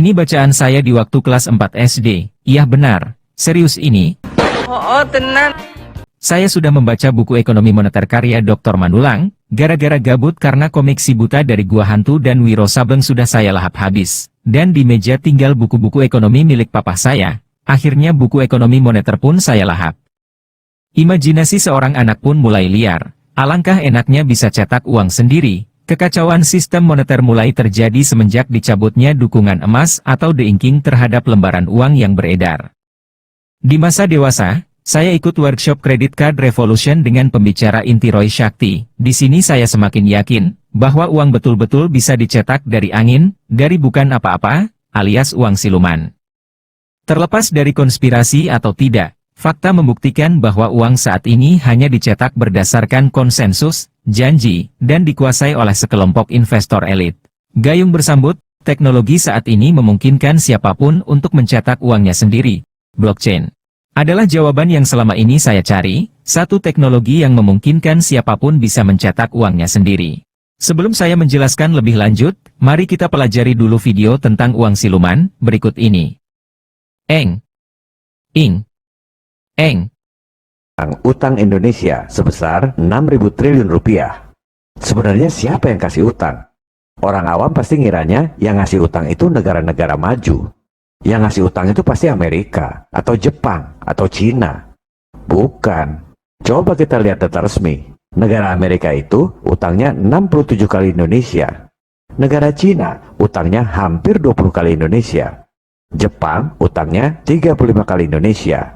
Ini bacaan saya di waktu kelas 4 SD. Iya benar, serius ini. Oh, tenan. Saya sudah membaca buku ekonomi moneter karya Dr. Mandulang, gara-gara gabut karena komik Si Buta dari Gua Hantu dan Wiro Sableng sudah saya lahap habis. Dan di meja tinggal buku-buku ekonomi milik papa saya. Akhirnya buku ekonomi moneter pun saya lahap. Imajinasi seorang anak pun mulai liar. Alangkah enaknya bisa cetak uang sendiri. Kekacauan sistem moneter mulai terjadi semenjak dicabutnya dukungan emas atau the-inking terhadap lembaran uang yang beredar. Di masa dewasa, saya ikut workshop Credit Card Revolution dengan pembicara inti Roy Shakti. Di sini saya semakin yakin bahwa uang betul-betul bisa dicetak dari angin, dari bukan apa-apa, alias uang siluman. Terlepas dari konspirasi atau tidak, fakta membuktikan bahwa uang saat ini hanya dicetak berdasarkan konsensus, janji, dan dikuasai oleh sekelompok investor elit. Gayung bersambut, teknologi saat ini memungkinkan siapapun untuk mencetak uangnya sendiri. Blockchain adalah jawaban yang selama ini saya cari, satu teknologi yang memungkinkan siapapun bisa mencetak uangnya sendiri. Sebelum saya menjelaskan lebih lanjut, mari kita pelajari dulu video tentang uang siluman, berikut ini. Eng. Ing. Eng. Utang Indonesia sebesar 6.000 triliun rupiah. Sebenarnya siapa yang kasih utang? Orang awam pasti ngiranya yang ngasih utang itu negara-negara maju. Yang ngasih utang itu pasti Amerika, atau Jepang, atau Cina. Bukan. Coba kita lihat data resmi. Negara Amerika itu utangnya 67 kali Indonesia. Negara Cina utangnya hampir 20 kali Indonesia. Jepang utangnya 35 kali Indonesia.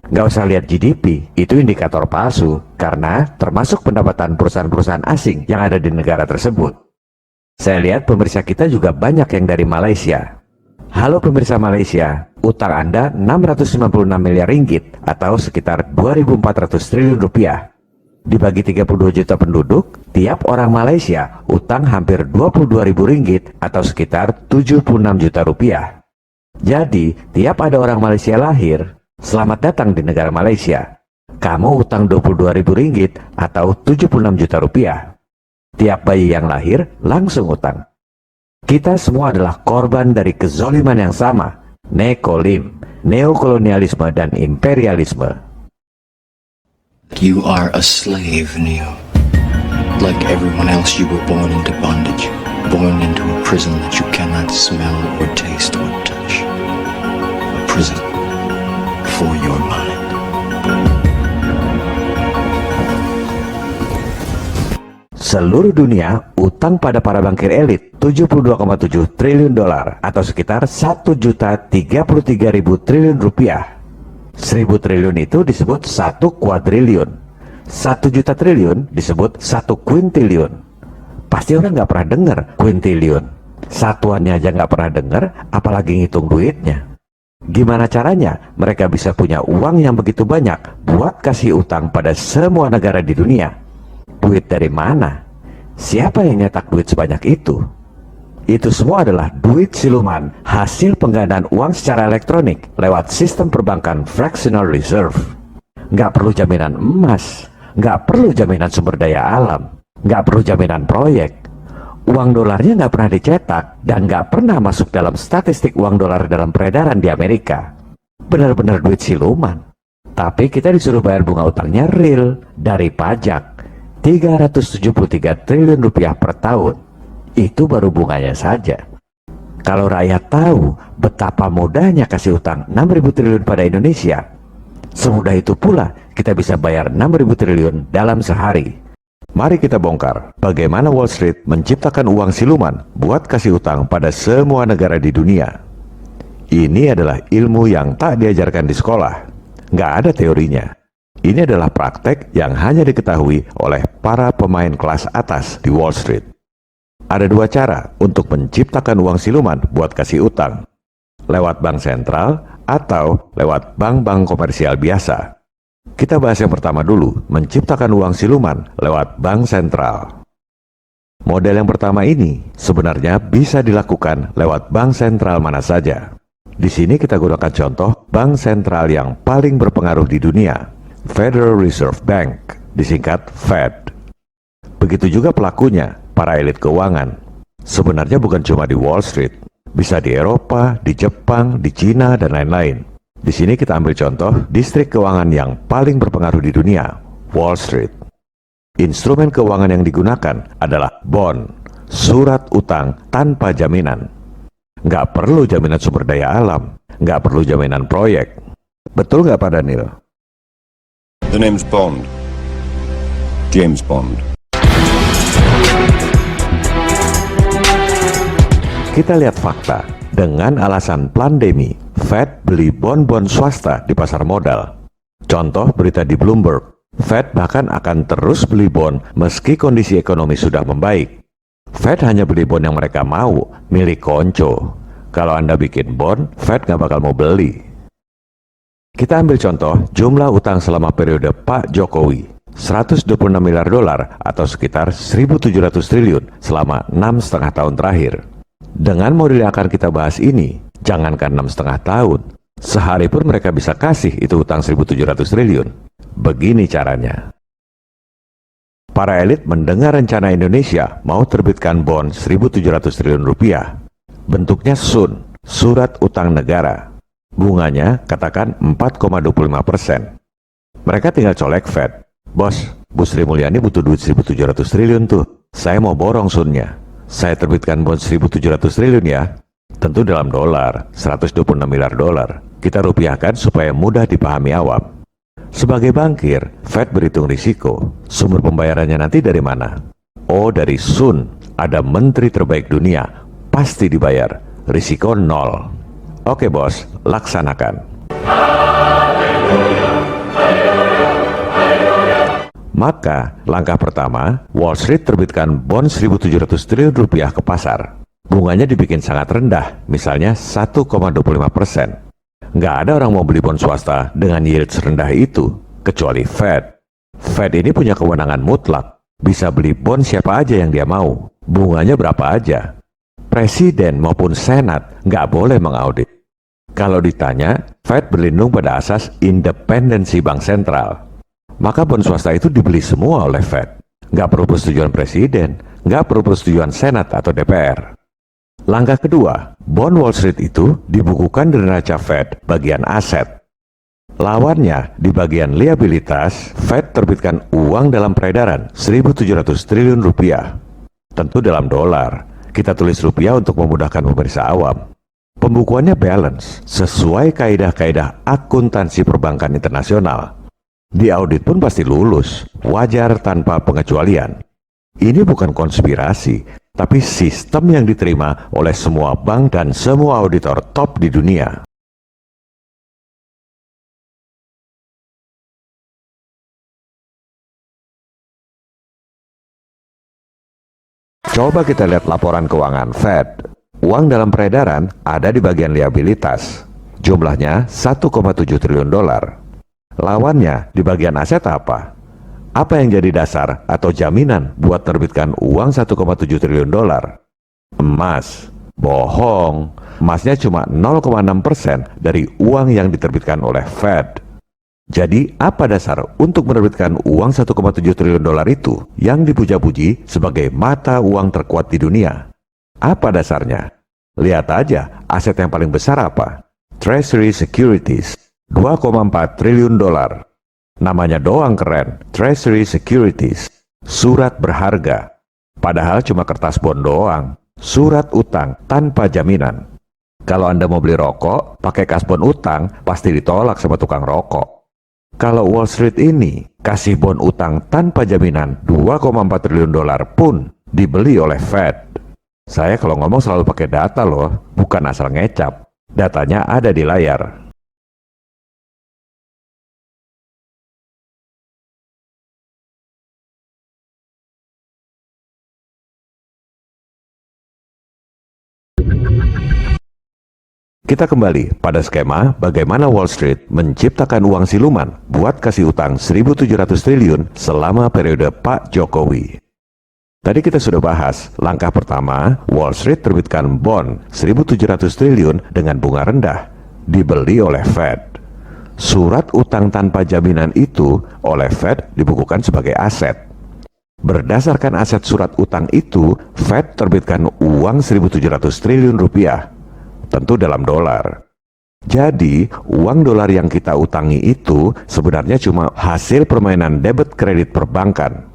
Nggak usah lihat GDP, itu indikator palsu, karena termasuk pendapatan perusahaan-perusahaan asing yang ada di negara tersebut. Saya lihat pemirsa kita juga banyak yang dari Malaysia. Halo pemirsa Malaysia, utang Anda 696 miliar ringgit, atau sekitar 2.400 triliun rupiah. Dibagi 32 juta penduduk, tiap orang Malaysia utang hampir 22.000 ringgit, atau sekitar 76 juta rupiah. Jadi, tiap ada orang Malaysia lahir, selamat datang di negara Malaysia. Kamu utang 22.000 ringgit atau 76 juta rupiah. Tiap bayi yang lahir langsung utang. Kita semua adalah korban dari kezoliman yang sama, nekolim, neokolonialisme dan imperialisme. You are a slave, Neo. Like everyone else, you were born into bondage, born into a prison that you cannot smell or taste or touch. A prison for your mind. Seluruh dunia utang pada para bankir elit 72,7 triliun dolar atau sekitar 1.033.000 triliun rupiah. 1.000 triliun itu disebut 1 kuadriliun. 1 juta triliun disebut 1 kuintiliun. Pasti orang nggak pernah dengar kuintiliun. Satuannya aja nggak pernah dengar, apalagi ngitung duitnya. Gimana caranya mereka bisa punya uang yang begitu banyak buat kasih utang pada semua negara di dunia? Duit dari mana? Siapa yang nyetak duit sebanyak itu? Itu semua adalah duit siluman, hasil penggandaan uang secara elektronik lewat sistem perbankan fractional reserve. Nggak perlu jaminan emas, nggak perlu jaminan sumber daya alam, nggak perlu jaminan proyek. Uang dolarnya nggak pernah dicetak dan nggak pernah masuk dalam statistik uang dolar dalam peredaran di Amerika. Benar-benar duit siluman. Tapi kita disuruh bayar bunga utangnya real dari pajak. 373 triliun rupiah per tahun. Itu baru bunganya saja. Kalau rakyat tahu betapa mudahnya kasih utang 6.000 triliun pada Indonesia, semudah itu pula kita bisa bayar 6.000 triliun dalam sehari. Mari kita bongkar bagaimana Wall Street menciptakan uang siluman buat kasih utang pada semua negara di dunia. Ini adalah ilmu yang tak diajarkan di sekolah. Nggak ada teorinya. Ini adalah praktek yang hanya diketahui oleh para pemain kelas atas di Wall Street. Ada dua cara untuk menciptakan uang siluman buat kasih utang. Lewat bank sentral atau lewat bank-bank komersial biasa. Kita bahas yang pertama dulu, menciptakan uang siluman lewat bank sentral. Model yang pertama ini sebenarnya bisa dilakukan lewat bank sentral mana saja. Di sini kita gunakan contoh bank sentral yang paling berpengaruh di dunia, Federal Reserve Bank, disingkat Fed. Begitu juga pelakunya, para elit keuangan. Sebenarnya bukan cuma di Wall Street. Bisa di Eropa, di Jepang, di Cina, dan lain-lain. Di sini kita ambil contoh distrik keuangan yang paling berpengaruh di dunia, Wall Street. Instrumen keuangan yang digunakan adalah bond, surat utang tanpa jaminan. Nggak perlu jaminan sumber daya alam, nggak perlu jaminan proyek. Betul nggak Pak Daniel? The name's Bond. James Bond. Kita lihat fakta. Dengan alasan pandemi, Fed beli bon-bon swasta di pasar modal. Contoh berita di Bloomberg, Fed bahkan akan terus beli bon meski kondisi ekonomi sudah membaik. Fed hanya beli bon yang mereka mau, milik konco. Kalau Anda bikin bon, Fed nggak bakal mau beli. Kita ambil contoh jumlah utang selama periode Pak Jokowi, 126 miliar dolar atau sekitar 1.700 triliun selama 6,5 tahun terakhir. Dengan model yang akan kita bahas ini, jangankan 6,5 tahun, sehari pun mereka bisa kasih itu utang 1.700 triliun. Begini caranya. Para elit mendengar rencana Indonesia mau terbitkan bon 1.700 triliun rupiah. Bentuknya SUN, Surat Utang Negara. Bunganya katakan 4,25%. Mereka tinggal colek Fed. Bos, Bu Sri Mulyani butuh duit 1.700 triliun tuh. Saya mau borong SUN-nya. Saya terbitkan bon 1.700 triliun ya. Tentu dalam dolar, 126 miliar dolar. Kita rupiahkan supaya mudah dipahami awam. Sebagai bankir, Fed berhitung risiko. Sumber pembayarannya nanti dari mana? Oh, dari SUN. Ada menteri terbaik dunia. Pasti dibayar. Risiko nol. Oke bos, laksanakan. Maka, langkah pertama, Wall Street terbitkan bon 1.700 triliun rupiah ke pasar. Bunganya dibikin sangat rendah, misalnya 1,25%. Nggak ada orang mau beli bon swasta dengan yield serendah itu, kecuali Fed. Fed ini punya kewenangan mutlak, bisa beli bon siapa aja yang dia mau, bunganya berapa aja. Presiden maupun Senat nggak boleh mengaudit. Kalau ditanya, Fed berlindung pada asas independensi bank sentral. Maka bon swasta itu dibeli semua oleh Fed. Nggak perlu persetujuan presiden, nggak perlu persetujuan Senat atau DPR. Langkah kedua, bon Wall Street itu dibukukan di neraca Fed bagian aset. Lawannya, di bagian liabilitas, Fed terbitkan uang dalam peredaran 1.700 triliun rupiah. Tentu dalam dolar. Kita tulis rupiah untuk memudahkan pemirsa awam. Pembukuannya balance, sesuai kaidah-kaidah akuntansi perbankan internasional. Di audit pun pasti lulus, wajar tanpa pengecualian. Ini bukan konspirasi, tapi sistem yang diterima oleh semua bank dan semua auditor top di dunia. Coba kita lihat laporan keuangan Fed. Uang dalam peredaran ada di bagian liabilitas. Jumlahnya 1,7 triliun dolar. Lawannya di bagian aset apa? Apa yang jadi dasar atau jaminan buat terbitkan uang 1,7 triliun dolar? Emas. Bohong. Emasnya cuma 0,6% dari uang yang diterbitkan oleh Fed. Jadi, apa dasar untuk menerbitkan uang 1,7 triliun dolar itu yang dipuja-puji sebagai mata uang terkuat di dunia? Apa dasarnya? Lihat aja, aset yang paling besar apa? Treasury Securities, 2,4 triliun dolar. Namanya doang keren, Treasury Securities, surat berharga. Padahal cuma kertas bon doang, surat utang tanpa jaminan. Kalau Anda mau beli rokok, pakai kasbon utang, pasti ditolak sama tukang rokok. Kalau Wall Street ini kasih bon utang tanpa jaminan 2,4 triliun dolar pun dibeli oleh Fed. Saya kalau ngomong selalu pakai data loh, bukan asal ngecap. Datanya ada di layar. Kita kembali pada skema bagaimana Wall Street menciptakan uang siluman buat kasih utang 1.700 triliun selama periode Pak Jokowi. Tadi kita sudah bahas, langkah pertama, Wall Street terbitkan bond 1.700 triliun dengan bunga rendah, dibeli oleh Fed. Surat utang tanpa jaminan itu oleh Fed dibukukan sebagai aset. Berdasarkan aset surat utang itu, Fed terbitkan uang 1.700 triliun rupiah. tentu dalam dolar. Jadi, uang dolar yang kita utangi itu sebenarnya cuma hasil permainan debit kredit perbankan.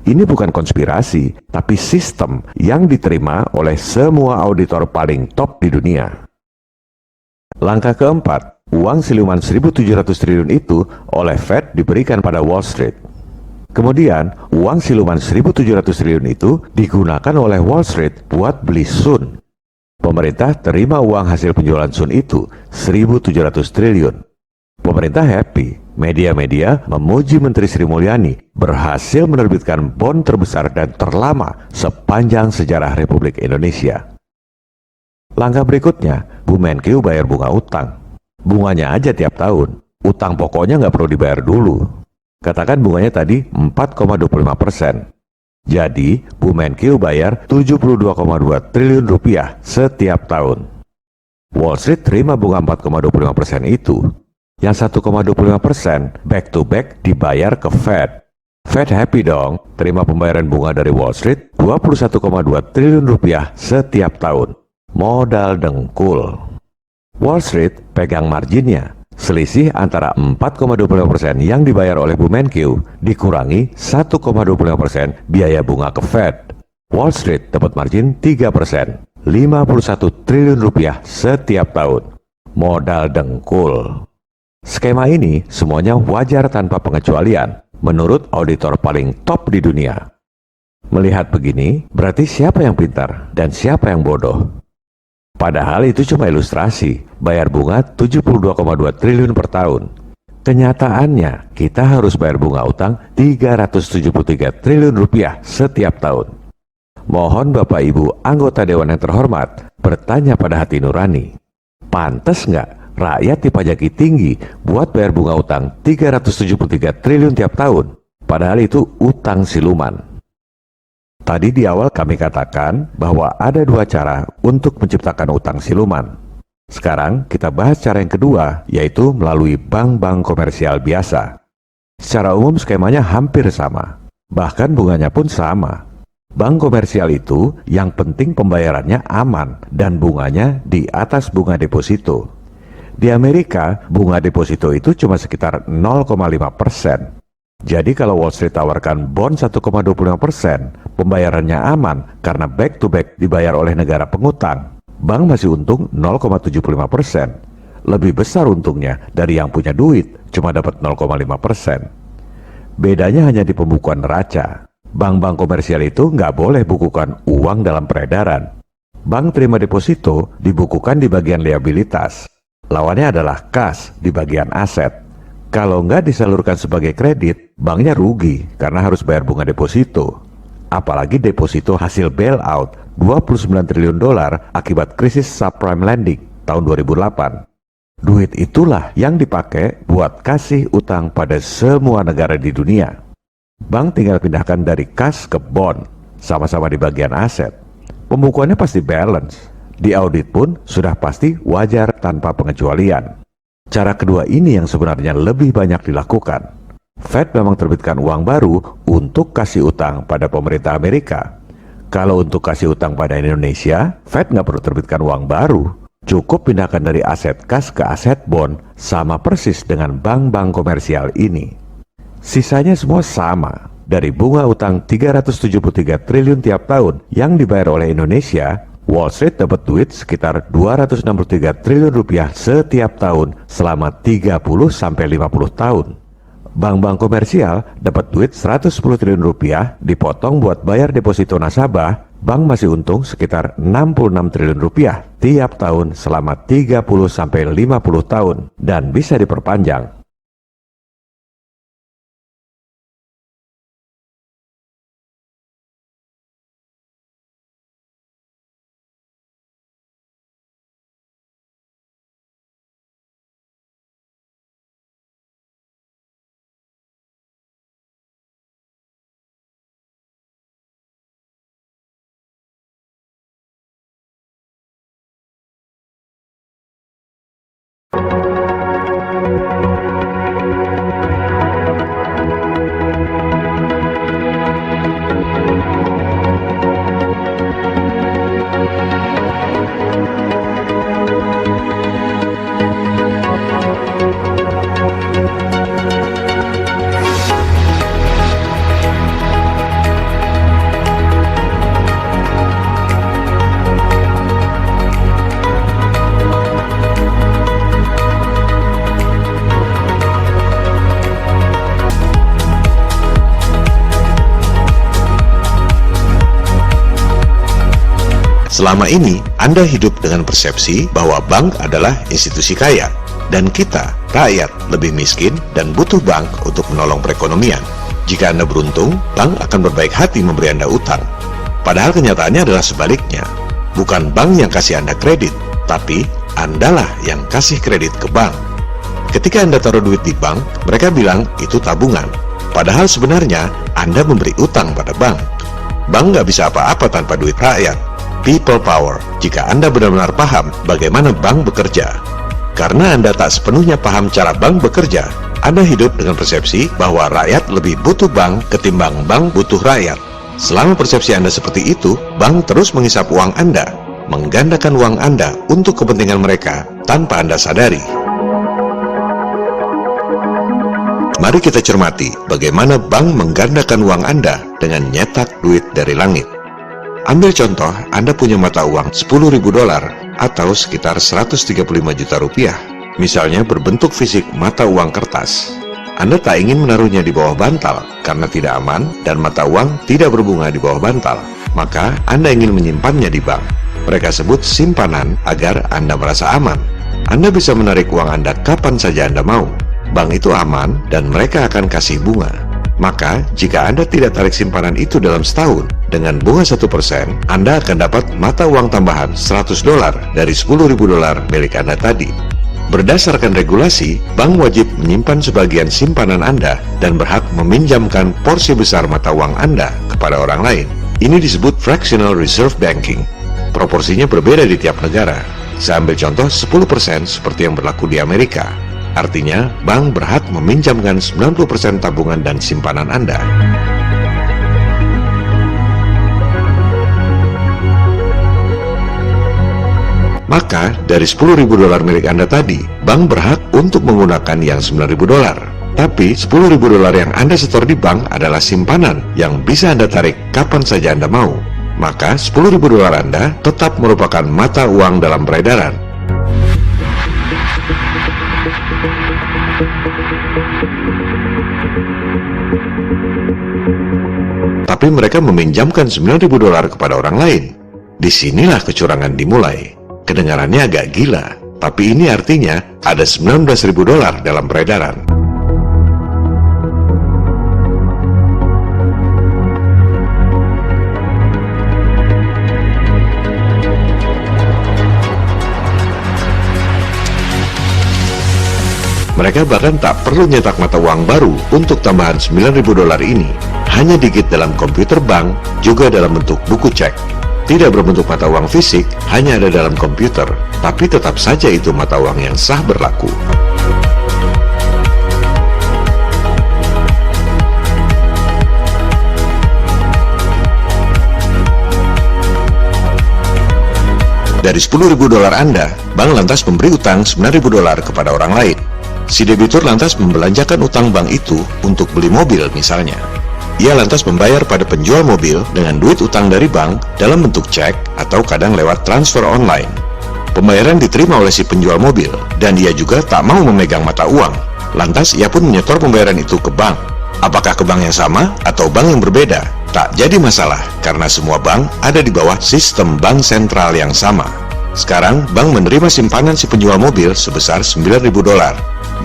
Ini bukan konspirasi, tapi sistem yang diterima oleh semua auditor paling top di dunia. Langkah keempat, uang siluman 1.700 triliun itu oleh Fed diberikan pada Wall Street. Kemudian, uang siluman 1.700 triliun itu digunakan oleh Wall Street buat beli Sun. Pemerintah terima uang hasil penjualan Sun itu 1.700 triliun. Pemerintah happy. Media-media memuji Menteri Sri Mulyani berhasil menerbitkan bond terbesar dan terlama sepanjang sejarah Republik Indonesia. Langkah berikutnya, Bu Menkyu bayar bunga utang. Bunganya aja tiap tahun. Utang pokoknya nggak perlu dibayar dulu. Katakan bunganya tadi 4,25%. Jadi, Bu Menkyu bayar 72,2 triliun rupiah setiap tahun. Wall Street terima bunga 4,25% itu. Yang 1,25% back to back dibayar ke Fed. Fed happy dong, terima pembayaran bunga dari Wall Street 21,2 triliun rupiah setiap tahun. Modal dengkul. Wall Street pegang marginnya. Selisih antara 4,25% yang dibayar oleh Bu Menkyu dikurangi 1,25% biaya bunga ke Fed. Wall Street dapat margin 3%, 51 triliun rupiah setiap tahun. Modal dengkul. Skema ini semuanya wajar tanpa pengecualian menurut auditor paling top di dunia. Melihat begini, berarti siapa yang pintar dan siapa yang bodoh? Padahal itu cuma ilustrasi, bayar bunga 72,2 triliun per tahun. Kenyataannya, kita harus bayar bunga utang 373 triliun rupiah setiap tahun. Mohon Bapak Ibu anggota Dewan yang terhormat bertanya pada hati nurani, pantas nggak rakyat dipajaki tinggi buat bayar bunga utang 373 triliun tiap tahun? Padahal itu utang siluman. Tadi di awal kami katakan bahwa ada dua cara untuk menciptakan utang siluman. Sekarang kita bahas cara yang kedua, yaitu melalui bank-bank komersial biasa. Secara umum skemanya hampir sama, bahkan bunganya pun sama. Bank komersial itu yang penting pembayarannya aman dan bunganya di atas bunga deposito. Di Amerika, bunga deposito itu cuma sekitar 0,5%. Jadi kalau Wall Street tawarkan bond 1,25%, pembayarannya aman karena back to back dibayar oleh negara pengutang. Bank masih untung 0,75%. Lebih besar untungnya dari yang punya duit, cuma dapat 0,5%. Bedanya hanya di pembukuan neraca. Bank-bank komersial itu nggak boleh bukukan uang dalam peredaran. Bank terima deposito dibukukan di bagian liabilitas. Lawannya adalah kas di bagian aset. Kalau nggak disalurkan sebagai kredit, banknya rugi karena harus bayar bunga deposito. Apalagi deposito hasil bailout 29 triliun dolar akibat krisis subprime lending tahun 2008. Duit itulah yang dipakai buat kasih utang pada semua negara di dunia. Bank tinggal pindahkan dari kas ke bond, sama-sama di bagian aset. Pembukuannya pasti balance. Di audit pun sudah pasti wajar tanpa pengecualian. Cara kedua ini yang sebenarnya lebih banyak dilakukan. Fed memang terbitkan uang baru untuk kasih utang pada pemerintah Amerika. Kalau untuk kasih utang pada Indonesia, Fed nggak perlu terbitkan uang baru. Cukup pindahkan dari aset kas ke aset bond, sama persis dengan bank-bank komersial ini. Sisanya semua sama. Dari bunga utang 373 triliun tiap tahun yang dibayar oleh Indonesia, Wall Street dapat duit sekitar 263 triliun rupiah setiap tahun selama 30-50 tahun. Bank-bank komersial dapat duit 110 triliun rupiah dipotong buat bayar deposito nasabah, bank masih untung sekitar 66 triliun rupiah tiap tahun selama 30-50 tahun dan bisa diperpanjang. Selama ini, Anda hidup dengan persepsi bahwa bank adalah institusi kaya, dan kita, rakyat, lebih miskin dan butuh bank untuk menolong perekonomian. Jika Anda beruntung, bank akan berbaik hati memberi Anda utang. Padahal kenyataannya adalah sebaliknya. Bukan bank yang kasih Anda kredit, tapi Andalah yang kasih kredit ke bank. Ketika Anda taruh duit di bank, mereka bilang itu tabungan. Padahal sebenarnya Anda memberi utang pada bank. Bank nggak bisa apa-apa tanpa duit rakyat. People power, jika Anda benar-benar paham bagaimana bank bekerja. Karena Anda tak sepenuhnya paham cara bank bekerja, Anda hidup dengan persepsi bahwa rakyat lebih butuh bank ketimbang bank butuh rakyat. Selama persepsi Anda seperti itu, bank terus menghisap uang Anda, menggandakan uang Anda untuk kepentingan mereka tanpa Anda sadari. Mari kita cermati bagaimana bank menggandakan uang Anda dengan nyetak duit dari langit. Ambil contoh, Anda punya mata uang $10.000 atau sekitar 135 juta rupiah. Misalnya berbentuk fisik mata uang kertas. Anda tak ingin menaruhnya di bawah bantal karena tidak aman dan mata uang tidak berbunga di bawah bantal. Maka Anda ingin menyimpannya di bank. Mereka sebut simpanan agar Anda merasa aman. Anda bisa menarik uang Anda kapan saja Anda mau. Bank itu aman dan mereka akan kasih bunga. Maka, jika Anda tidak tarik simpanan itu dalam setahun, dengan bunga 1%, Anda akan dapat mata uang tambahan $100 dari $10.000 milik Anda tadi. Berdasarkan regulasi, bank wajib menyimpan sebagian simpanan Anda dan berhak meminjamkan porsi besar mata uang Anda kepada orang lain. Ini disebut fractional reserve banking. Proporsinya berbeda di tiap negara. Saya ambil contoh 10% seperti yang berlaku di Amerika. Artinya, bank berhak meminjamkan 90% tabungan dan simpanan Anda. Maka, dari $10.000 milik Anda tadi, bank berhak untuk menggunakan yang $9.000. Tapi, $10.000 yang Anda setor di bank adalah simpanan yang bisa Anda tarik kapan saja Anda mau. Maka, $10.000 Anda tetap merupakan mata uang dalam peredaran. Tapi mereka meminjamkan $9.000 kepada orang lain. Disinilah kecurangan dimulai. Kedengarannya agak gila, tapi ini artinya ada $19.000 dalam peredaran. Mereka bahkan tak perlu nyetak mata uang baru untuk tambahan $9.000 ini. Hanya digit dalam komputer bank, juga dalam bentuk buku cek. Tidak berbentuk mata uang fisik, hanya ada dalam komputer. Tapi tetap saja itu mata uang yang sah berlaku. Dari $10.000 Anda, bank lantas memberi utang $9.000 kepada orang lain. Si debitur lantas membelanjakan utang bank itu untuk beli mobil misalnya. Ia lantas membayar pada penjual mobil dengan duit utang dari bank dalam bentuk cek atau kadang lewat transfer online. Pembayaran diterima oleh si penjual mobil dan ia juga tak mau memegang mata uang. Lantas ia pun menyetor pembayaran itu ke bank. Apakah ke bank yang sama atau bank yang berbeda? Tak jadi masalah karena semua bank ada di bawah sistem bank sentral yang sama. Sekarang bank menerima simpanan si penjual mobil sebesar $9.000.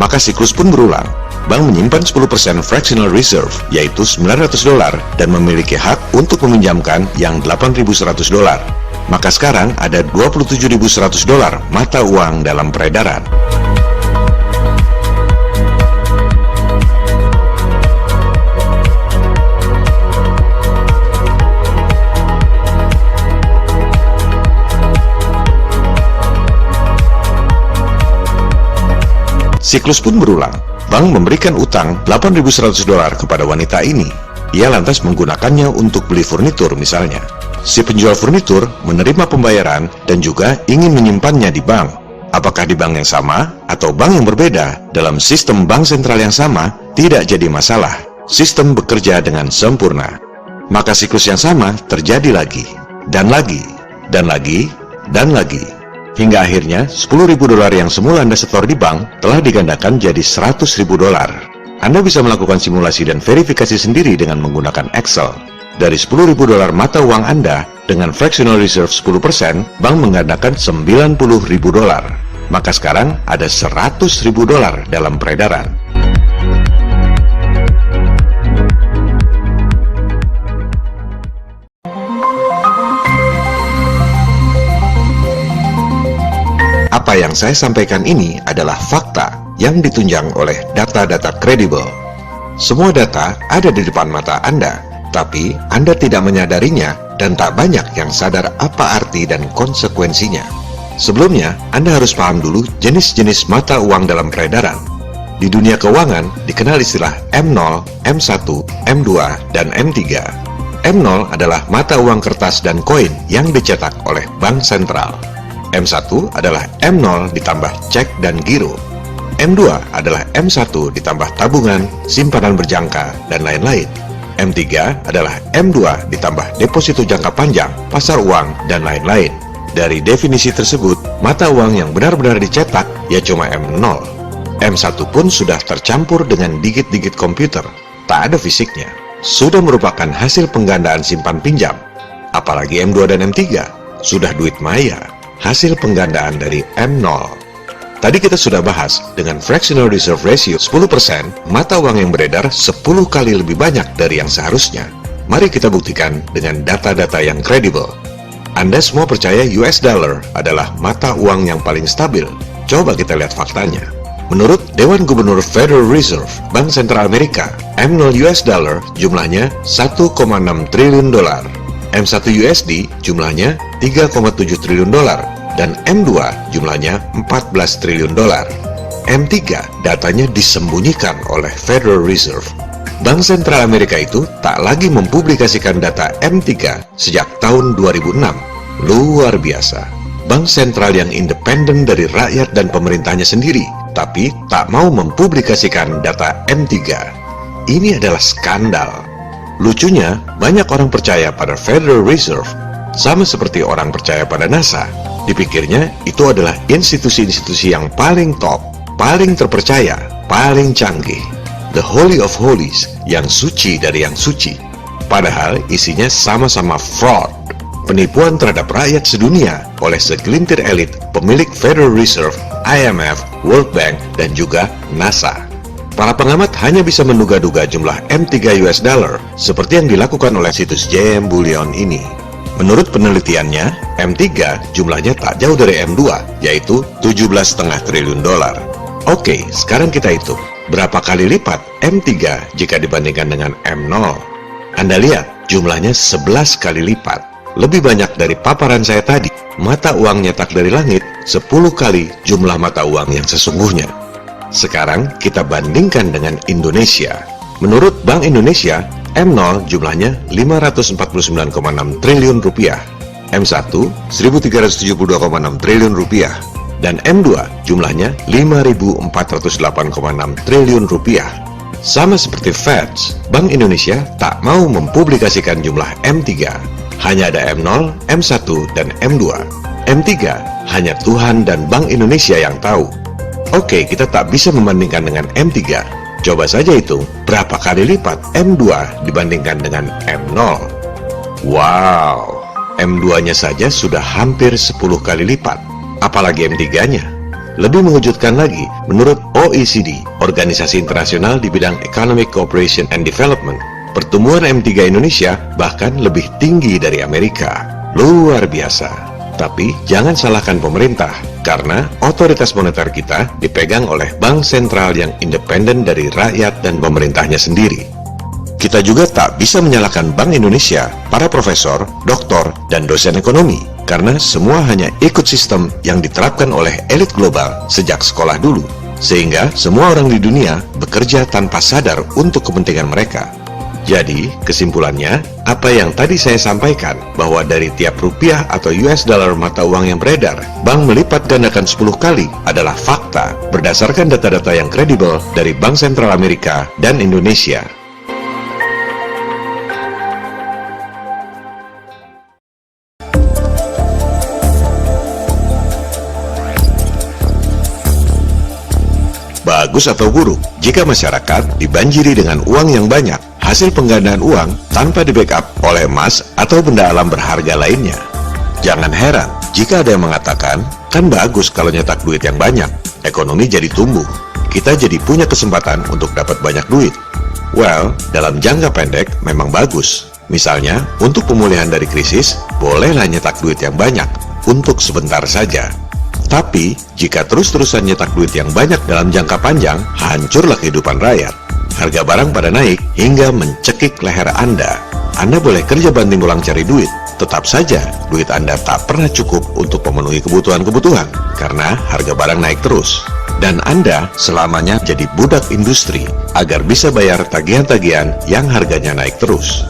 Maka siklus pun berulang. Bank menyimpan 10% fractional reserve, yaitu $900, dan memiliki hak untuk meminjamkan yang $8.100. Maka sekarang ada $27.100 mata uang dalam peredaran. Siklus pun berulang. Bank memberikan utang $8.100 kepada wanita ini. Ia lantas menggunakannya untuk beli furnitur misalnya. Si penjual furnitur menerima pembayaran dan juga ingin menyimpannya di bank. Apakah di bank yang sama atau bank yang berbeda, dalam sistem bank sentral yang sama tidak jadi masalah. Sistem bekerja dengan sempurna. Maka siklus yang sama terjadi lagi, dan lagi, dan lagi, dan lagi. Hingga akhirnya $10.000 yang semula Anda setor di bank telah digandakan jadi $100.000. Anda bisa melakukan simulasi dan verifikasi sendiri dengan menggunakan Excel. dari 10.000 dolar mata uang Anda dengan fractional reserve 10%, bank menggandakan 90.000 dolar. Maka sekarang ada 100.000 dolar dalam peredaran. Apa yang saya sampaikan ini adalah fakta yang ditunjang oleh data-data kredibel. Semua data ada di depan mata Anda, tapi Anda tidak menyadarinya dan tak banyak yang sadar apa arti dan konsekuensinya. Sebelumnya, Anda harus paham dulu jenis-jenis mata uang dalam peredaran. Di dunia keuangan dikenal istilah M0, M1, M2, dan M3. M0 adalah mata uang kertas dan koin yang dicetak oleh bank sentral. M1 adalah M0 ditambah cek dan giro. M2 adalah M1 ditambah tabungan, simpanan berjangka, dan lain-lain. M3 adalah M2 ditambah deposito jangka panjang, pasar uang, dan lain-lain. Dari definisi tersebut, mata uang yang benar-benar dicetak ya cuma M0. M1 pun sudah tercampur dengan digit-digit komputer, tak ada fisiknya. Sudah merupakan hasil penggandaan simpan pinjam. Apalagi M2 dan M3, sudah duit maya, hasil penggandaan dari M0. Tadi kita sudah bahas, dengan fractional reserve ratio 10%, mata uang yang beredar 10 kali lebih banyak dari yang seharusnya. Mari kita buktikan dengan data-data yang kredibel. Anda semua percaya US dollar adalah mata uang yang paling stabil. Coba kita lihat faktanya. Menurut Dewan Gubernur Federal Reserve, Bank Sentral Amerika, M0 US dollar jumlahnya 1,6 triliun dolar. M1 USD jumlahnya 3,7 triliun dolar. Dan M2 jumlahnya 14 triliun dolar. M3 datanya disembunyikan oleh Federal Reserve. Bank Sentral Amerika itu tak lagi mempublikasikan data M3 sejak tahun 2006. Luar biasa. Bank sentral yang independen dari rakyat dan pemerintahnya sendiri, tapi tak mau mempublikasikan data M3. Ini adalah skandal. Lucunya, banyak orang percaya pada Federal Reserve, sama seperti orang percaya pada NASA. Dipikirnya itu adalah institusi-institusi yang paling top, paling terpercaya, paling canggih. The Holy of Holies, yang suci dari yang suci. Padahal isinya sama-sama fraud, penipuan terhadap rakyat sedunia oleh segelintir elit pemilik Federal Reserve, IMF, World Bank, dan juga NASA. Para pengamat hanya bisa menduga-duga jumlah M3 US dollar seperti yang dilakukan oleh situs JM Bullion ini. Menurut penelitiannya, M3 jumlahnya tak jauh dari M2, yaitu 17,5 triliun dolar. Oke, sekarang kita hitung. Berapa kali lipat M3 jika dibandingkan dengan M0? Anda lihat, jumlahnya 11 kali lipat. Lebih banyak dari paparan saya tadi. Mata uang nyetak dari langit 10 kali jumlah mata uang yang sesungguhnya. Sekarang kita bandingkan dengan Indonesia. Menurut Bank Indonesia, M0 jumlahnya 549,6 triliun rupiah, M1 1.372,6 triliun rupiah, dan M2 jumlahnya 5.408,6 triliun rupiah. Sama seperti Feds, Bank Indonesia tak mau mempublikasikan jumlah M3. Hanya ada M0, M1, dan M2. M3 hanya Tuhan dan Bank Indonesia yang tahu. Oke, kita tak bisa membandingkan dengan M3. Coba saja hitung berapa kali lipat M2 dibandingkan dengan M0. Wow, M2-nya saja sudah hampir 10 kali lipat. Apalagi M3-nya. Lebih mengejutkan lagi, menurut OECD, Organisasi Internasional di Bidang Economic Cooperation and Development, pertumbuhan M3 Indonesia bahkan lebih tinggi dari Amerika. Luar biasa. Tapi jangan salahkan pemerintah, karena otoritas moneter kita dipegang oleh bank sentral yang independen dari rakyat dan pemerintahnya sendiri. Kita juga tak bisa menyalahkan Bank Indonesia, para profesor, doktor, dan dosen ekonomi, karena semua hanya ikut sistem yang diterapkan oleh elit global sejak sekolah dulu, sehingga semua orang di dunia bekerja tanpa sadar untuk kepentingan mereka. Jadi, kesimpulannya, apa yang tadi saya sampaikan, bahwa dari tiap rupiah atau US dollar mata uang yang beredar, bank melipat gandakan 10 kali adalah fakta berdasarkan data-data yang kredibel dari Bank Sentral Amerika dan Indonesia. Bagus atau buruk, jika masyarakat dibanjiri dengan uang yang banyak, hasil penggandaan uang tanpa di-backup oleh emas atau benda alam berharga lainnya. Jangan heran jika ada yang mengatakan, kan bagus kalau nyetak duit yang banyak, ekonomi jadi tumbuh, kita jadi punya kesempatan untuk dapat banyak duit. Well, dalam jangka pendek memang bagus. Misalnya, untuk pemulihan dari krisis, bolehlah nyetak duit yang banyak, untuk sebentar saja. Tapi, jika terus-terusan nyetak duit yang banyak dalam jangka panjang, hancurlah kehidupan rakyat. Harga barang pada naik hingga mencekik leher Anda. Anda boleh kerja banting tulang cari duit, tetap saja duit Anda tak pernah cukup untuk memenuhi kebutuhan-kebutuhan, karena harga barang naik terus. Dan Anda selamanya jadi budak industri, agar bisa bayar tagihan-tagihan yang harganya naik terus.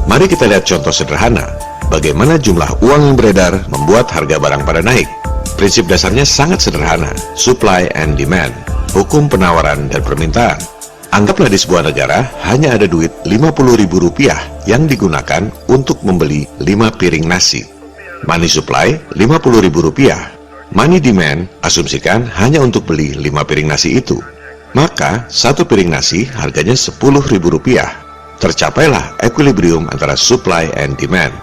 Mari kita lihat contoh sederhana, bagaimana jumlah uang yang beredar membuat harga barang pada naik. Prinsip dasarnya sangat sederhana, supply and demand, hukum penawaran dan permintaan. Anggaplah di sebuah negara hanya ada duit Rp50.000 yang digunakan untuk membeli 5 piring nasi. Money supply Rp50.000. Money demand asumsikan hanya untuk beli 5 piring nasi itu. Maka satu piring nasi harganya Rp10.000. Tercapailah equilibrium antara supply and demand.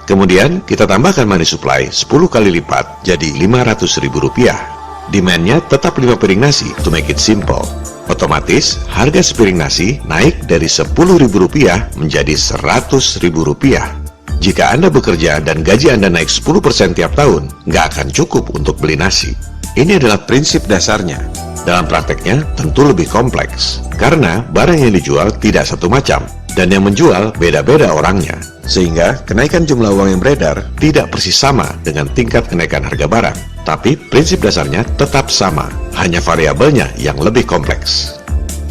Kemudian kita tambahkan money supply 10 kali lipat jadi Rp500.000. Demandnya tetap 5 piring nasi, to make it simple. Otomatis harga sepiring nasi naik dari Rp10.000 menjadi Rp100.000. Jika Anda bekerja dan gaji Anda naik 10% tiap tahun, nggak akan cukup untuk beli nasi. Ini adalah prinsip dasarnya. Dalam prakteknya tentu lebih kompleks, karena barang yang dijual tidak satu macam, dan yang menjual beda-beda orangnya, sehingga kenaikan jumlah uang yang beredar tidak persis sama dengan tingkat kenaikan harga barang. Tapi prinsip dasarnya tetap sama, hanya variabelnya yang lebih kompleks.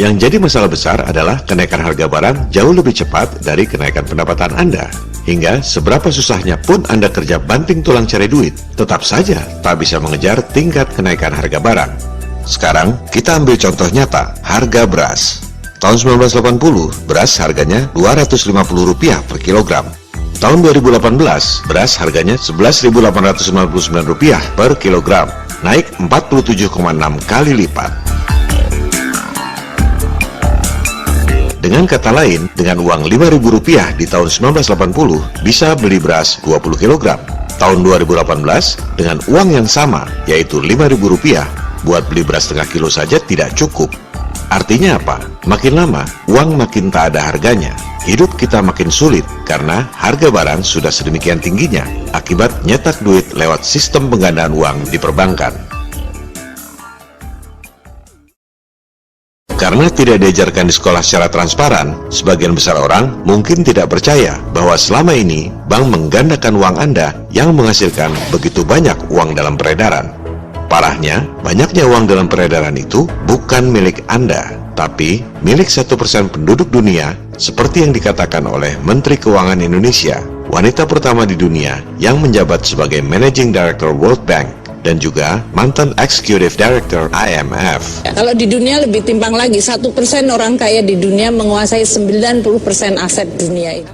Yang jadi masalah besar adalah kenaikan harga barang jauh lebih cepat dari kenaikan pendapatan Anda. Hingga seberapa susahnya pun Anda kerja banting tulang cari duit, tetap saja tak bisa mengejar tingkat kenaikan harga barang. Sekarang kita ambil contoh nyata, harga beras. Tahun 1980, beras harganya Rp250 per kilogram. Tahun 2018, beras harganya Rp11.899 per kilogram, naik 47,6 kali lipat. Dengan kata lain, dengan uang Rp5.000 di tahun 1980, bisa beli beras 20 kg. Tahun 2018, dengan uang yang sama, yaitu Rp5.000, buat beli beras setengah kilo saja tidak cukup. Artinya apa? Makin lama, uang makin tak ada harganya. Hidup kita makin sulit karena harga barang sudah sedemikian tingginya akibat nyetak duit lewat sistem penggandaan uang di perbankan. Karena tidak diajarkan di sekolah secara transparan, sebagian besar orang mungkin tidak percaya bahwa selama ini bank menggandakan uang Anda yang menghasilkan begitu banyak uang dalam peredaran. Parahnya, banyaknya uang dalam peredaran itu bukan milik Anda, tapi milik 1% penduduk dunia, seperti yang dikatakan oleh Menteri Keuangan Indonesia, wanita pertama di dunia yang menjabat sebagai Managing Director World Bank, dan juga mantan Executive Director IMF. Kalau di dunia lebih timpang lagi, 1% orang kaya di dunia menguasai 90% aset dunia itu.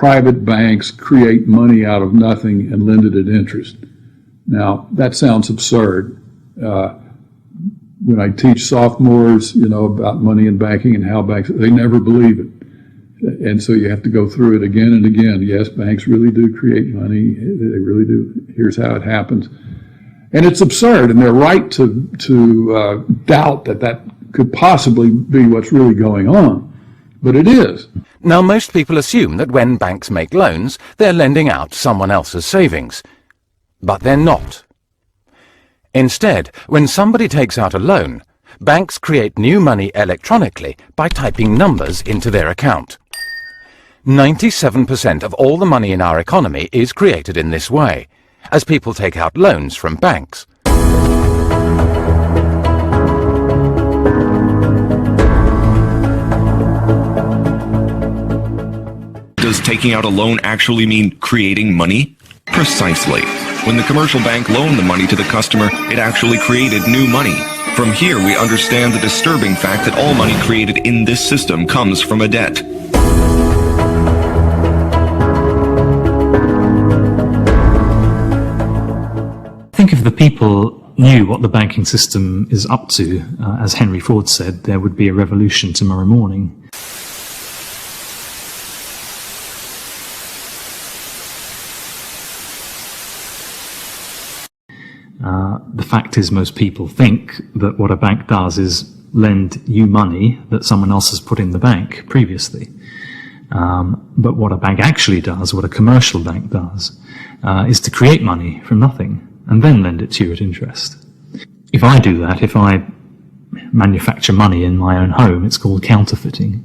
Private banks create money out of nothing and lend it at interest. Now, that sounds absurd. When I teach sophomores, about money in banking and how banks, they never believe it. And so you have to go through it again and again. Yes, banks really do create money. They really do. Here's how it happens. And it's absurd, and they're right to doubt that could possibly be what's really going on. But it is. Now, most people assume that when banks make loans, they're lending out someone else's savings. But they're not. Instead, when somebody takes out a loan, banks create new money electronically by typing numbers into their account. 97% of all the money in our economy is created in this way, as people take out loans from banks. Does taking out a loan actually mean creating money? Precisely. When the commercial bank loaned the money to the customer, it actually created new money. From here, we understand the disturbing fact that all money created in this system comes from a debt. Think of the people knew what the banking system is up to, as Henry Ford said, there would be a revolution tomorrow morning. The fact is, most people think that what a bank does is lend you money that someone else has put in the bank previously. But what a bank actually does, what a commercial bank does, is to create money from nothing and then lend it to you at interest. If I do that, if I manufacture money in my own home, it's called counterfeiting.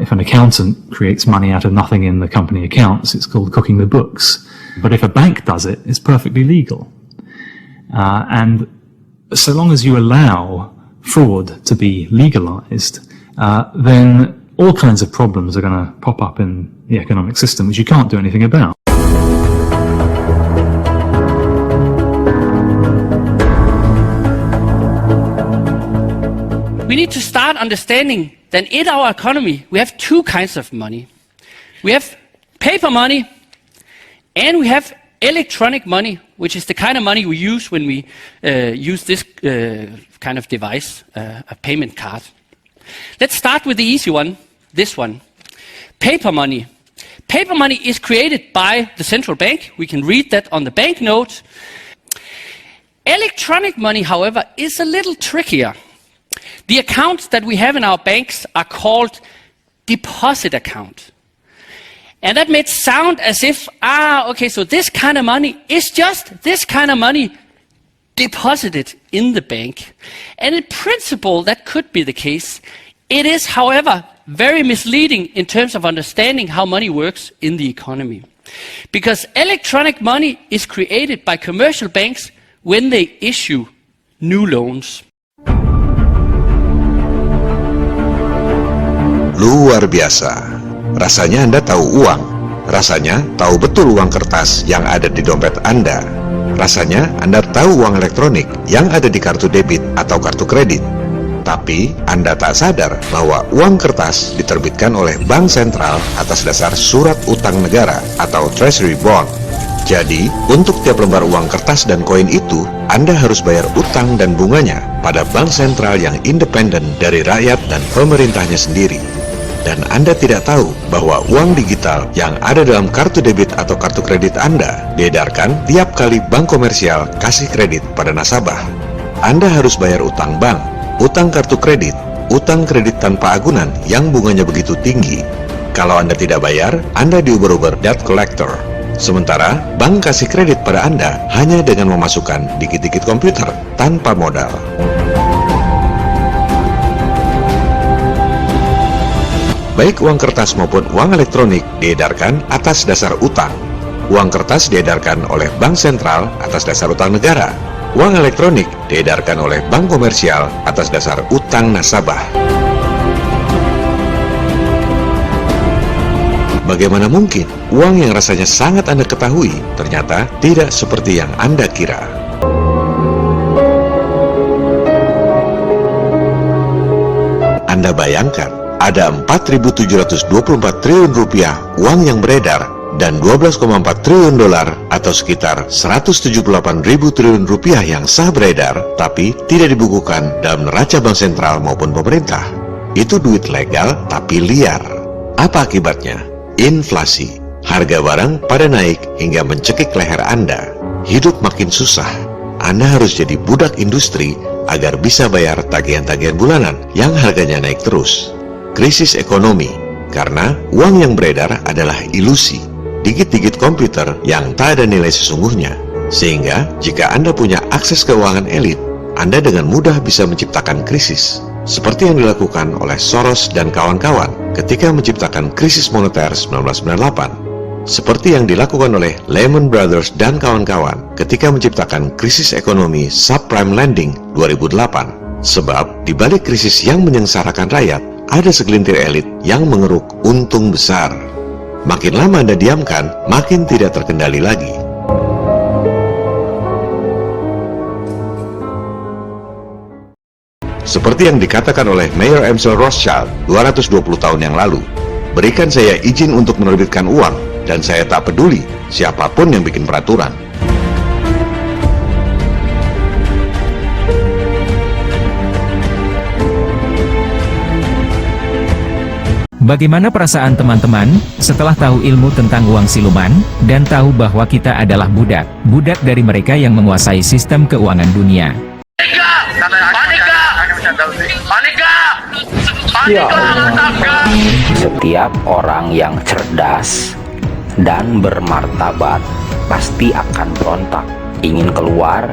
If an accountant creates money out of nothing in the company accounts, it's called cooking the books. But if a bank does it, it's perfectly legal. And so long as you allow fraud to be legalized, then all kinds of problems are going to pop up in the economic system which you can't do anything about. We need to start understanding that in our economy we have two kinds of money. We have paper money and we have electronic money, which is the kind of money we use when we use this kind of device, a payment card. Let's start with the easy one, this one. Paper money. Paper money is created by the central bank. We can read that on the banknote. Electronic money, however, is a little trickier. The accounts that we have in our banks are called deposit account. And that may sound as if, okay, so this kind of money is just this kind of money deposited in the bank. And in principle, that could be the case. It is, however, very misleading in terms of understanding how money works in the economy. Because electronic money is created by commercial banks when they issue new loans. Luar biasa. Rasanya Anda tahu uang. Rasanya tahu betul uang kertas yang ada di dompet Anda. Rasanya Anda tahu uang elektronik yang ada di kartu debit atau kartu kredit. Tapi Anda tak sadar bahwa uang kertas diterbitkan oleh Bank Sentral atas dasar surat utang negara atau Treasury Bond. Jadi, untuk tiap lembar uang kertas dan koin itu, Anda harus bayar utang dan bunganya pada Bank Sentral yang independen dari rakyat dan pemerintahnya sendiri. Dan Anda tidak tahu bahwa uang digital yang ada dalam kartu debit atau kartu kredit Anda diedarkan tiap kali bank komersial kasih kredit pada nasabah. Anda harus bayar utang bank, utang kartu kredit, utang kredit tanpa agunan yang bunganya begitu tinggi. Kalau Anda tidak bayar, Anda diuber-uber debt collector. Sementara bank kasih kredit pada Anda hanya dengan memasukkan dikit-dikit komputer tanpa modal. Baik uang kertas maupun uang elektronik diedarkan atas dasar utang. Uang kertas diedarkan oleh Bank Sentral atas dasar utang negara. Uang elektronik diedarkan oleh bank komersial atas dasar utang nasabah. Bagaimana mungkin uang yang rasanya sangat Anda ketahui ternyata tidak seperti yang Anda kira? Anda bayangkan, ada 4.724 triliun rupiah uang yang beredar dan 12,4 triliun dolar atau sekitar 178.000 triliun rupiah yang sah beredar tapi tidak dibukukan dalam neraca bank sentral maupun pemerintah. Itu duit legal tapi liar. Apa akibatnya? Inflasi. Harga barang pada naik hingga mencekik leher Anda. Hidup makin susah. Anda harus jadi budak industri agar bisa bayar tagihan-tagihan bulanan yang harganya naik terus. Krisis ekonomi, karena uang yang beredar adalah ilusi, digit-digit komputer yang tak ada nilai sesungguhnya. Sehingga, jika Anda punya akses keuangan elit, Anda dengan mudah bisa menciptakan krisis. Seperti yang dilakukan oleh Soros dan kawan-kawan ketika menciptakan krisis moneter 1998. Seperti yang dilakukan oleh Lehman Brothers dan kawan-kawan ketika menciptakan krisis ekonomi subprime lending 2008. Sebab, di balik krisis yang menyengsarakan rakyat, ada segelintir elit yang mengeruk untung besar. Makin lama Anda diamkan, makin tidak terkendali lagi. Seperti yang dikatakan oleh Mayor Amschel Rothschild 220 tahun yang lalu, berikan saya izin untuk menerbitkan uang, dan saya tak peduli siapapun yang bikin peraturan. Bagaimana perasaan teman-teman setelah tahu ilmu tentang uang siluman dan tahu bahwa kita adalah budak dari mereka yang menguasai sistem keuangan dunia? Setiap orang yang cerdas dan bermartabat pasti akan berontak, ingin keluar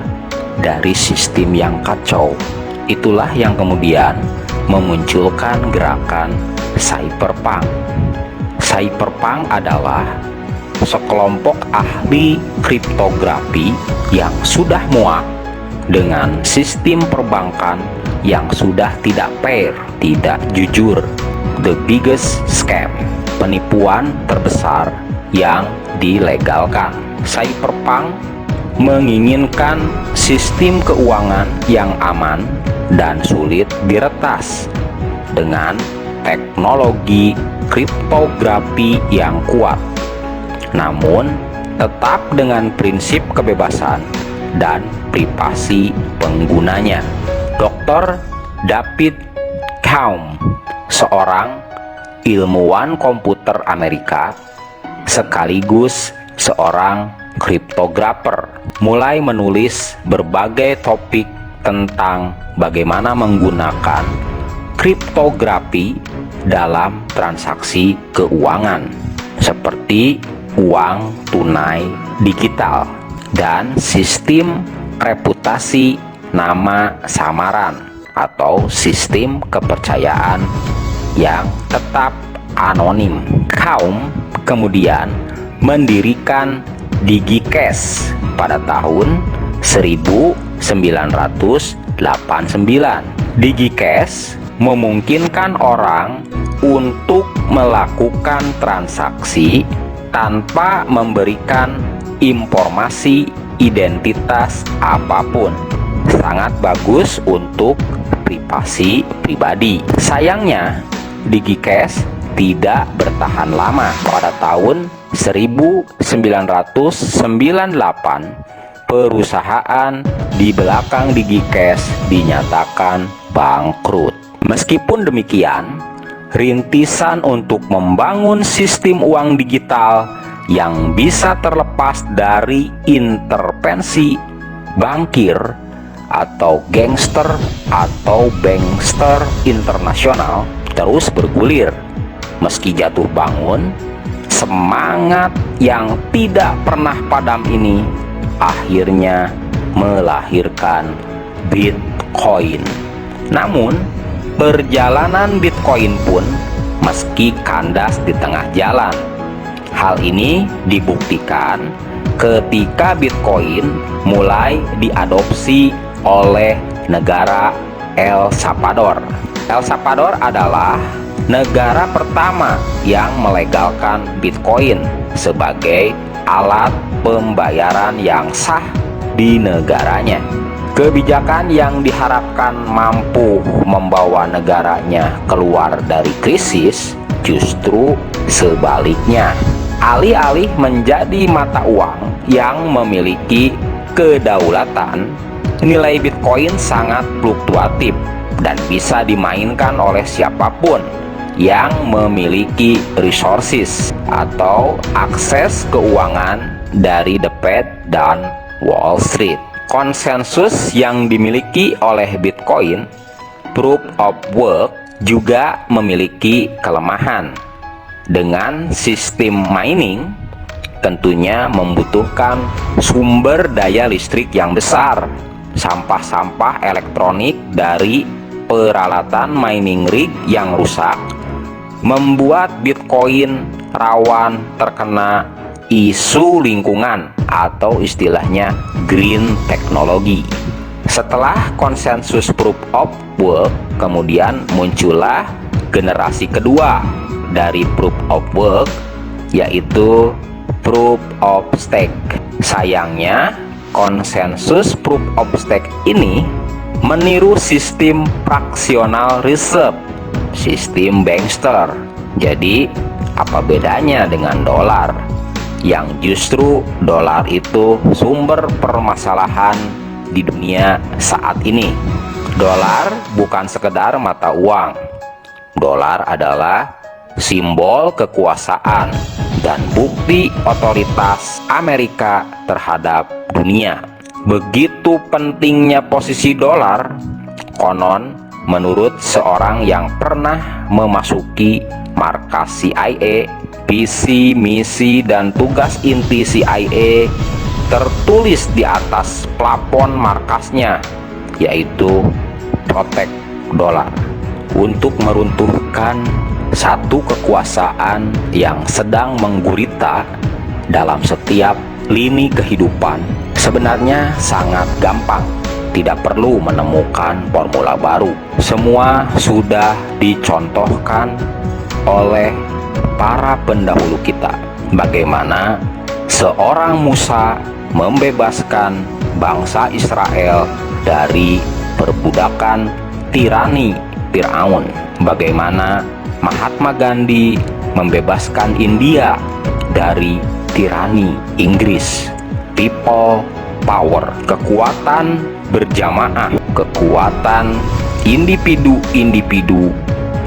dari sistem yang kacau. Itulah yang kemudian memunculkan gerakan cyberpunk. Cyberpunk adalah sekelompok ahli kriptografi yang sudah muak dengan sistem perbankan yang sudah tidak fair, tidak jujur. The biggest scam, penipuan terbesar yang dilegalkan. Cyberpunk menginginkan sistem keuangan yang aman dan sulit diretas dengan teknologi kriptografi yang kuat, namun tetap dengan prinsip kebebasan dan privasi penggunanya. Dr. David Chaum, seorang ilmuwan komputer Amerika sekaligus seorang kriptografer, mulai menulis berbagai topik tentang bagaimana menggunakan kriptografi dalam transaksi keuangan seperti uang tunai digital dan sistem reputasi nama samaran atau sistem kepercayaan yang tetap anonim. Chaum kemudian mendirikan DigiCash pada tahun 1989. DigiCash memungkinkan orang untuk melakukan transaksi tanpa memberikan informasi identitas apapun. Sangat bagus untuk privasi pribadi. Sayangnya, DigiCash tidak bertahan lama. Pada tahun 1998, perusahaan di belakang DigiCash dinyatakan bangkrut. Meskipun demikian, rintisan untuk membangun sistem uang digital yang bisa terlepas dari intervensi bankir atau gangster atau bankster internasional terus bergulir. Meski jatuh bangun, semangat yang tidak pernah padam ini akhirnya melahirkan Bitcoin. Namun, perjalanan Bitcoin pun meski kandas di tengah jalan. Hal ini dibuktikan ketika Bitcoin mulai diadopsi oleh negara El Salvador. El Salvador adalah negara pertama yang melegalkan Bitcoin sebagai alat pembayaran yang sah di negaranya. Kebijakan yang diharapkan mampu membawa negaranya keluar dari krisis justru sebaliknya. Alih-alih menjadi mata uang yang memiliki kedaulatan, nilai Bitcoin sangat fluktuatif dan bisa dimainkan oleh siapapun yang memiliki resources atau akses keuangan dari The Fed dan Wall Street. Konsensus yang dimiliki oleh Bitcoin, Proof of Work, juga memiliki kelemahan. Dengan sistem mining, tentunya membutuhkan sumber daya listrik yang besar. Sampah-sampah elektronik dari peralatan mining rig yang rusak membuat Bitcoin rawan terkena isu lingkungan atau istilahnya green technology. Setelah konsensus proof of work, kemudian muncullah generasi kedua dari proof of work, yaitu proof of stake. Sayangnya, konsensus proof of stake ini meniru sistem fractional reserve, sistem bankster. Jadi, apa bedanya dengan dolar? Yang justru dolar itu sumber permasalahan di dunia saat ini. Dolar bukan sekedar mata uang. Dolar adalah simbol kekuasaan dan bukti otoritas Amerika terhadap dunia. Begitu pentingnya posisi dolar, konon menurut seorang yang pernah memasuki markas CIA, visi, misi, dan tugas inti CIA tertulis di atas plafon markasnya, yaitu Protect Dollar, untuk meruntuhkan satu kekuasaan yang sedang menggurita dalam setiap lini kehidupan. Sebenarnya sangat gampang, tidak perlu menemukan formula baru. Semua sudah dicontohkan oleh para pendahulu kita. Bagaimana seorang Musa membebaskan bangsa Israel dari perbudakan tirani Firaun. Bagaimana Mahatma Gandhi membebaskan India dari tirani Inggris. People power, kekuatan berjamaah, kekuatan individu-individu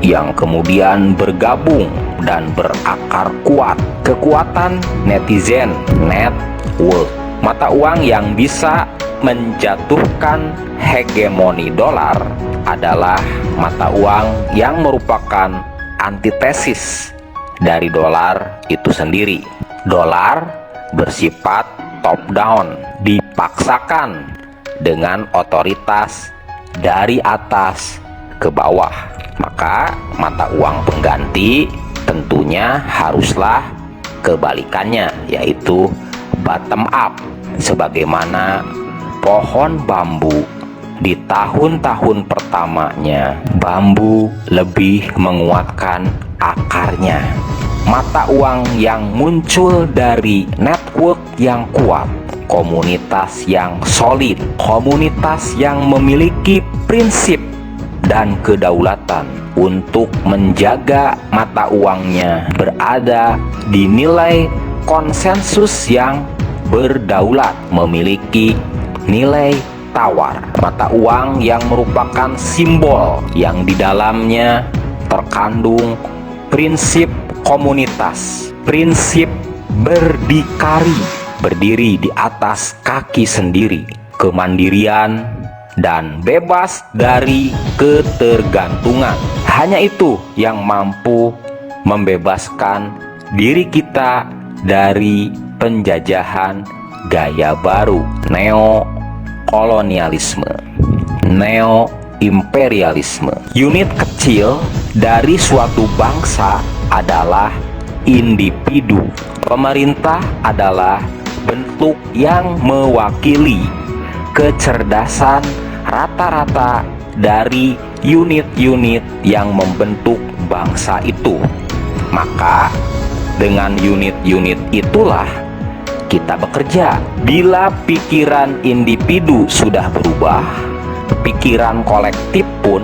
yang kemudian bergabung dan berakar kuat, kekuatan netizen, network, mata uang yang bisa menjatuhkan hegemoni dolar adalah mata uang yang merupakan antitesis dari dolar itu sendiri. Dolar bersifat top down, dipaksakan dengan otoritas dari atas ke bawah. Maka mata uang pengganti tentunya haruslah kebalikannya, yaitu bottom up. Sebagaimana pohon bambu di tahun-tahun pertamanya, bambu lebih menguatkan akarnya. Mata uang yang muncul dari network yang kuat, komunitas yang solid, komunitas yang memiliki prinsip dan kedaulatan untuk menjaga mata uangnya berada di nilai konsensus yang berdaulat, memiliki nilai tawar. Mata uang yang merupakan simbol yang di dalamnya terkandung prinsip komunitas, prinsip berdikari, berdiri di atas kaki sendiri, kemandirian, dan bebas dari ketergantungan. Hanya itu yang mampu membebaskan diri kita dari penjajahan gaya baru, neo-kolonialisme, neo-imperialisme. Unit kecil dari suatu bangsa adalah individu. Pemerintah adalah bentuk yang mewakili kecerdasan rata-rata dari unit-unit yang membentuk bangsa itu. Maka dengan unit-unit itulah kita bekerja. Bila pikiran individu sudah berubah, pikiran kolektif pun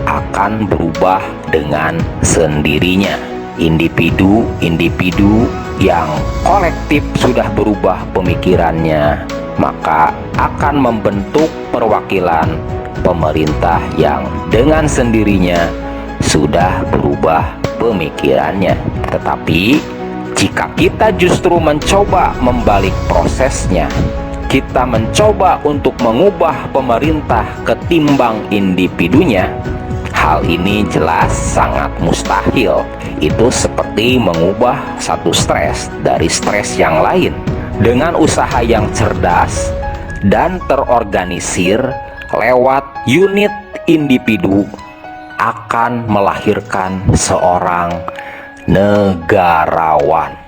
akan berubah dengan sendirinya. Individu-individu yang kolektif sudah berubah pemikirannya, maka akan membentuk perwakilan pemerintah yang dengan sendirinya sudah berubah pemikirannya. Tetapi jika kita justru mencoba membalik prosesnya, kita mencoba untuk mengubah pemerintah ketimbang individunya, hal ini jelas sangat mustahil. Itu seperti mengubah satu stres dari stres yang lain. Dengan usaha yang cerdas dan terorganisir lewat unit individu akan melahirkan seorang negarawan.